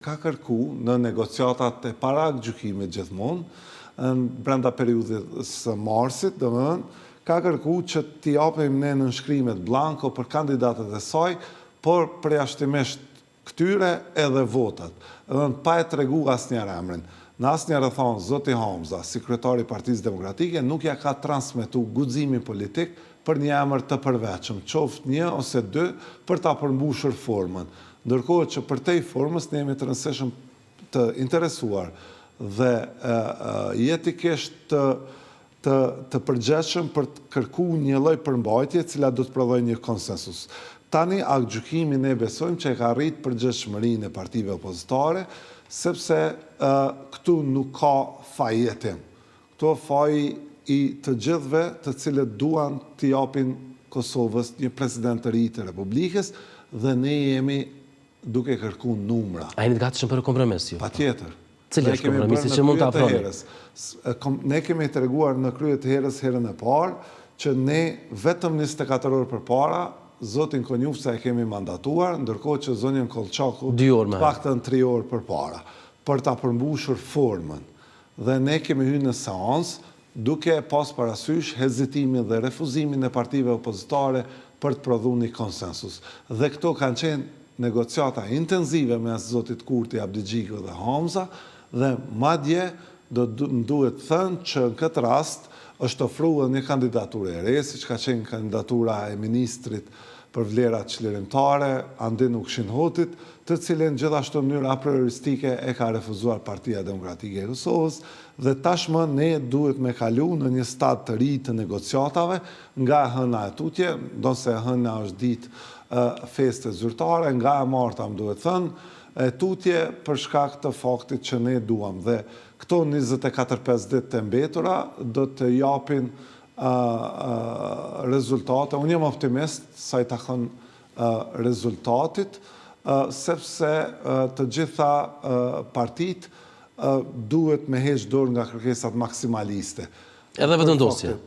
Ka kërku në negociatat e para gjykimit gjithmonë, brenda periudhës së marsit, ka kërku që t'i japim ne nënshkrimet blanko për kandidatët e saj, por përjashtimisht këtyre edhe votat. Pa e tregu asnjëherë emrin. Në asnjëherë thonë zoti Hamza, sekretari i Partisë Demokratike, nuk ja ka transmetu guximin politik për një emër të përveçëm, qoftë një ose dy, për ta përmbushur formën. Ndërkohë që për tej formës ne jemi të rëndësishëm të interesuar dhe jetikisht të përgjithshëm për të kërkuar një lloj përmbajtje e cila do të prodhojë një konsensus. Tani aktgjykimi ne besojmë që e ka arrit përgjithshmërinë e partive opozitare, sepse këtu nuk ka fajjetim. Këtu faji i të gjithëve të cilët duan t'i japin Kosovës një president të ri të Republikës dhe ne jemi duke kërku numra. A jeni të gatshëm për kompromis ju? Patjetër. Cili është kompromisi që mund të afroni? Ne kemi treguar në krye të herës herën e parë që ne vetëm 24 orë përpara zotin Konjufca e kemi mandatuar, ndërkohë që zonin Kollçaku paktën 3 orë përpara për ta përmbushur formën. Dhe ne kemi hyrë në seancë duke pas parasysh hezitimin dhe refuzimin e partive opozitare për të prodhuar një konsensus. Dhe këto kanë qenë negociata intenzive mes zotit Kurti, Abdigjiku dhe Hamza, dhe madje duhet thënë që në këtë rast është ofruar një kandidaturë e re, siç ka qenë kandidatura e ministrit për vlerat çlirimtare, Andin Ukshinhotit, të cilën gjithashtu në mënyrë aprioristike e ka refuzuar Partia Demokratike e Kosovës, dhe tashmë ne duhet me kalu në një stad të ri të negociatave nga hëna e tutje, ndonse hëna është ditë feste zyrtare, nga e marta më duhet thënë, e tutje për shkak të faktit që ne duam. Dhe këto 24-5 ditë të mbetura do të japin rezultate. Unë jam optimist sa i takon rezultatit, sepse të gjitha partit duhet me heq dorë nga kërkesat maksimaliste. Edhe vetëndosje?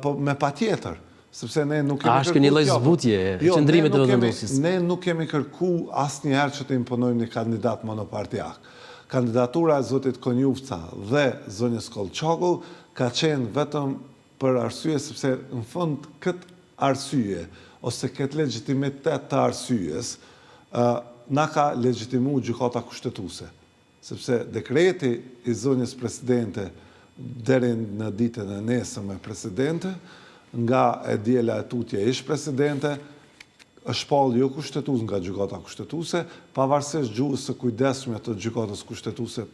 Po me patjetër. Sepse ne nuk kemi kërku... A është një lloj zbutje, qëndrimit të vetëndosjes? Ne nuk kemi kërku asnjëherë që të imponojmë një kandidat monopartiak. Kandidatura e zotit Konjufca dhe zonjës Kollçaku ka qenë vetëm për arsye, sepse në fund këtë arsye, ose këtë legjitimitet të arsyes, na ka legjitimu gjykata kushtetuese. Sepse dekreti i zonjës presidente deri në ditën e nesërme presidente, nga e djela e tutje ish presidente, është shpall jo kushtetues nga gjykata kushtetuese, pavarësisht gjuhës së kujdesshme të gjykatës kushtetuese